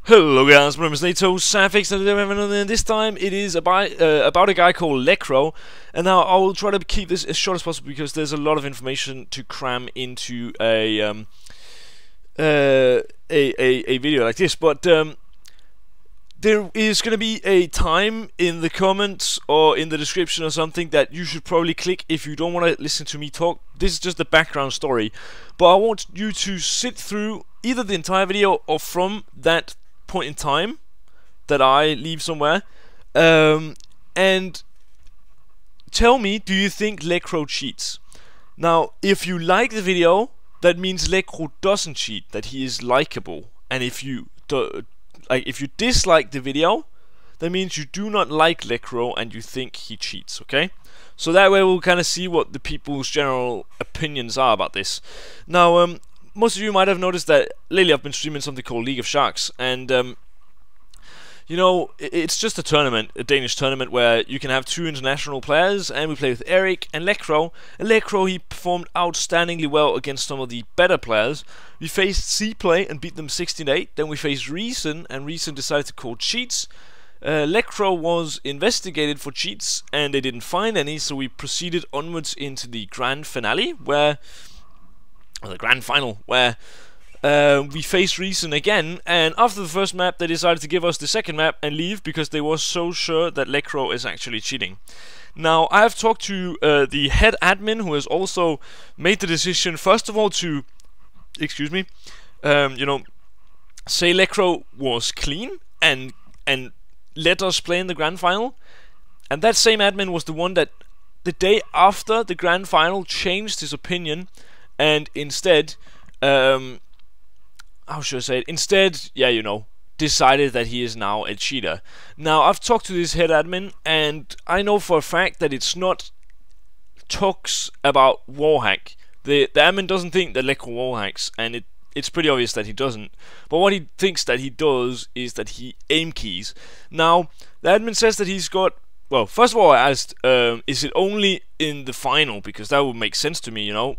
Hello guys, my name is NaToSaphiX, and this time it is about a guy called Lekr0. And now I will try to keep this as short as possible because there's a lot of information to cram into a video like this. But there is going to be a time in the comments or in the description or something that you should probably click if you don't want to listen to me talk. This is just the background story, but I want you to sit through either the entire video or from that point in time that I leave somewhere, and tell me, do you think Lekr0 cheats? Now, if you like the video, that means Lekr0 doesn't cheat, that he is likable. And if you dislike the video, that means you do not like Lekr0 and you think he cheats. Okay, so that way we'll kind of see what the people's general opinions are about this. Now, most of you might have noticed that lately I've been streaming something called League of Sharks, and you know, it's just a tournament, a Danish tournament where you can have two international players, and we play with Eric and Lekr0. And Lekr0, he performed outstandingly well against some of the better players. We faced C-Play and beat them 16-8. Then we faced Reason, and Reason decided to call cheats. Lekr0 was investigated for cheats, and they didn't find any, so we proceeded onwards into the grand finale, where the grand final, where we faced Reason again, and after the first map they decided to give us the second map and leave because they were so sure that Lekr0 is actually cheating. Now, I have talked to the head admin, who has also made the decision, first of all, to, excuse me, you know, say Lekr0 was clean and let us play in the grand final. And that same admin was the one that the day after the grand final changed his opinion and instead, how should I say it? Instead, yeah, you know, decided that he is now a cheater. Now, I've talked to this head admin, and I know for a fact that it's not talks about wallhack. The admin doesn't think that Lekr0 wallhacks, and it's pretty obvious that he doesn't. But what he thinks that he does is that he aimkeys. Now, the admin says that he's got. Well, first of all, I asked, is it only in the final? Because that would make sense to me, you know.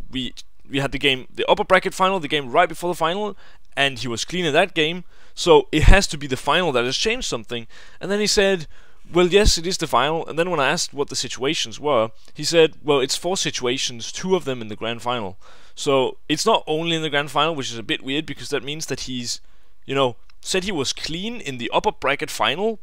We had the game, the upper bracket final, the game right before the final, and he was clean in that game, so it has to be the final that has changed something. And then he said, well, yes, it is the final. And then when I asked what the situations were, he said, well, it's 4 situations, 2 of them in the grand final. So it's not only in the grand final, which is a bit weird, because that means that he's, you know, said he was clean in the upper bracket final,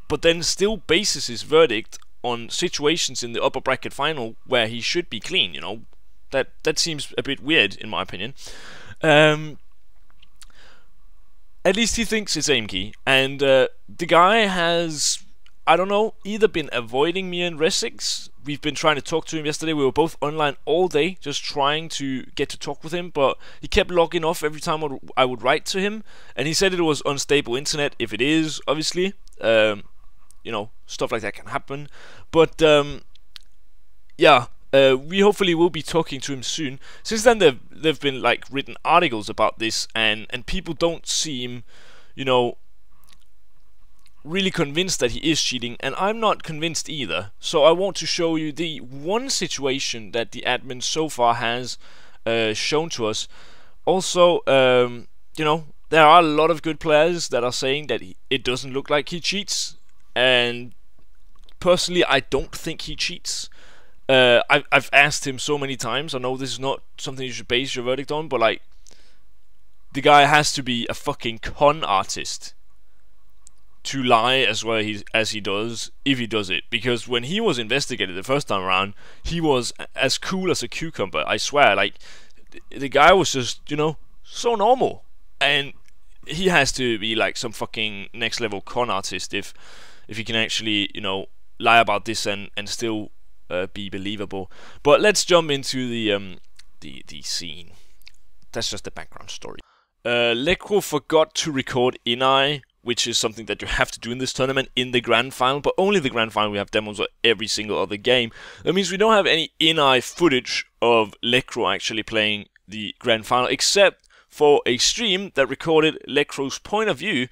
but then still bases his verdict on situations in the upper bracket final where he should be clean, you know. That seems a bit weird, in my opinion. At least he thinks it's Aimkey, and the guy has, I don't know, either been avoiding me and Rameses. We've been trying to talk to him yesterday. We were both online all day, just trying to get to talk with him, but he kept logging off every time I would write to him, and he said it was unstable internet. If it is, obviously, you know, stuff like that can happen. But yeah. We hopefully will be talking to him soon. Since then, they've been like written articles about this, and people don't seem, you know, really convinced that he is cheating, and I'm not convinced either. So I want to show you the one situation that the admin so far has shown to us. Also, you know, there are a lot of good players that are saying that it doesn't look like he cheats, and personally, I don't think he cheats. I've asked him so many times. I know this is not something you should base your verdict on, but like, the guy has to be a fucking con artist to lie as well as he does, if he does it. Because when he was investigated the first time around, he was as cool as a cucumber. I swear, like, the guy was just, you know, so normal, and he has to be like some fucking next level con artist if he can actually, you know, lie about this and still be believable. But let's jump into the scene. That's just the background story. Lekr0 forgot to record in-eye, which is something that you have to do in this tournament in the grand final, but only the grand final. We have demos of every single other game. That means we don't have any in-eye footage of Lekr0 actually playing the grand final, except for a stream that recorded Lekr0's point of view,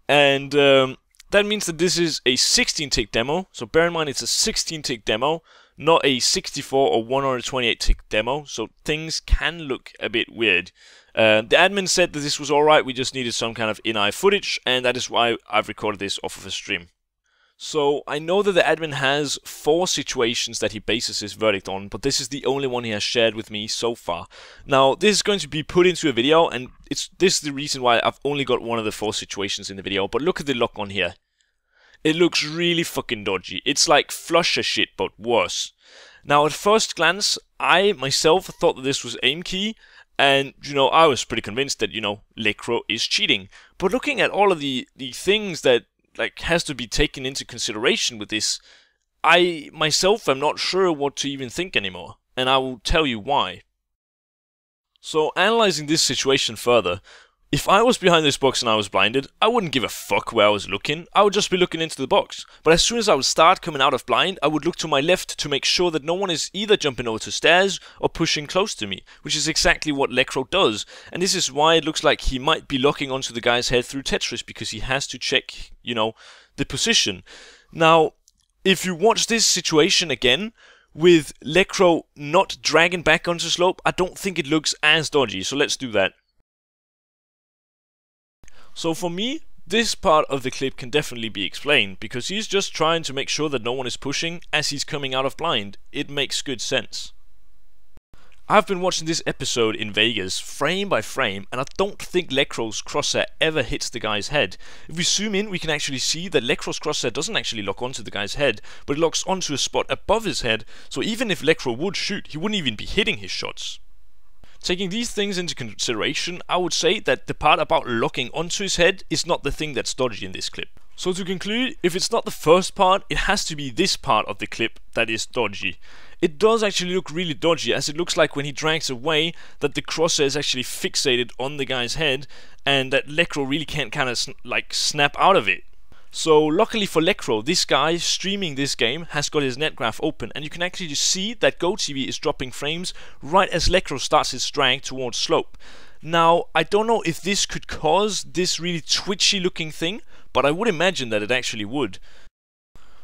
and that means that this is a 16-tick demo. So bear in mind, it's a 16-tick demo. not a 64 or 128 tick demo, so things can look a bit weird. The admin said that this was alright, we just needed some kind of in-eye footage, and that is why I've recorded this off of a stream. So, I know that the admin has 4 situations that he bases his verdict on, but this is the only one he has shared with me so far. Now, this is going to be put into a video, and this is the reason why I've only got one of the 4 situations in the video, but look at the lock on here. It looks really fucking dodgy. It's like flusher shit, but worse. Now, at first glance, I myself thought that this was Aimkey, and, you know, I was pretty convinced that, you know, Lekr0 is cheating. But looking at all of the things that like has to be taken into consideration with this, I myself am not sure what to even think anymore, and I will tell you why. So, analyzing this situation further, if I was behind this box and I was blinded, I wouldn't give a fuck where I was looking, I would just be looking into the box. But as soon as I would start coming out of blind, I would look to my left to make sure that no one is either jumping over to stairs or pushing close to me, which is exactly what Lekr0 does, and this is why it looks like he might be locking onto the guy's head through Tetris, because he has to check, you know, the position. Now, if you watch this situation again, with Lekr0 not dragging back onto slope, I don't think it looks as dodgy, so let's do that. So for me, this part of the clip can definitely be explained, because he's just trying to make sure that no one is pushing as he's coming out of blind. It makes good sense. I've been watching this episode in Vegas, frame by frame, and I don't think Lekr0's crosshair ever hits the guy's head. If we zoom in, we can actually see that Lekr0's crosshair doesn't actually lock onto the guy's head, but it locks onto a spot above his head, so even if Lekr0 would shoot, he wouldn't even be hitting his shots. Taking these things into consideration, I would say that the part about locking onto his head is not the thing that's dodgy in this clip. So to conclude, if it's not the first part, it has to be this part of the clip that is dodgy. It does actually look really dodgy, as it looks like when he drags away that the crosshair is actually fixated on the guy's head, and that Lekr0 really can't kind of like snap out of it. So luckily for Lekr0, this guy streaming this game has got his net graph open, and you can actually see that GoTV is dropping frames right as Lekr0 starts his drag towards slope. Now, I don't know if this could cause this really twitchy looking thing, but I would imagine that it actually would.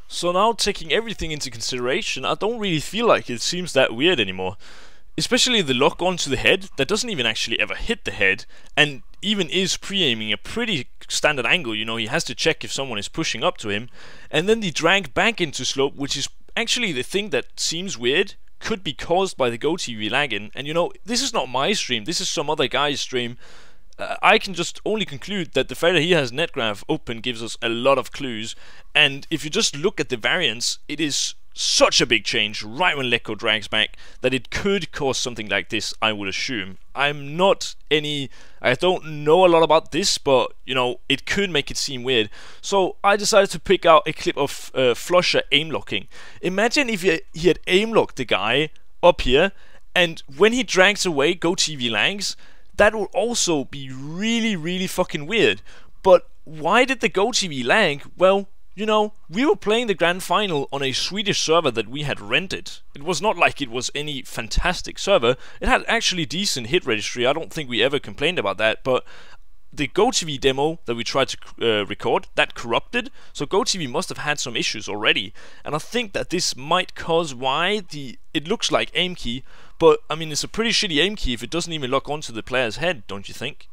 So now, taking everything into consideration, I don't really feel like it seems that weird anymore. Especially the lock onto the head, that doesn't even actually ever hit the head, and even is pre-aiming a pretty standard angle, you know, he has to check if someone is pushing up to him. And then the drag back into slope, which is actually the thing that seems weird, could be caused by the GoTV lagging. And you know, this is not my stream, this is some other guy's stream. I can just only conclude that the fact that he has net graph open gives us a lot of clues, and if you just look at the variance, it is such a big change right when Lekr0 drags back that it could cause something like this, I would assume. I don't know a lot about this, but you know, it could make it seem weird. So I decided to pick out a clip of Flusher aim locking. Imagine if he had aim locked the guy up here, and when he drags away, GoTV lags. That would also be really fucking weird. But why did the GoTV lag? Well, you know, we were playing the grand final on a Swedish server that we had rented. It was not like it was any fantastic server. It had actually decent hit registry. I don't think we ever complained about that, but the GoTV demo that we tried to record, that corrupted, so GoTV must have had some issues already, and I think that this might cause why it looks like Aimkey, but I mean, it's a pretty shitty Aimkey if it doesn't even lock onto the player's head, don't you think?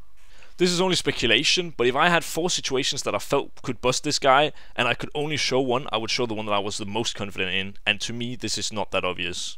This is only speculation, but if I had 4 situations that I felt could bust this guy, and I could only show one, I would show the one that I was the most confident in, and to me, this is not that obvious.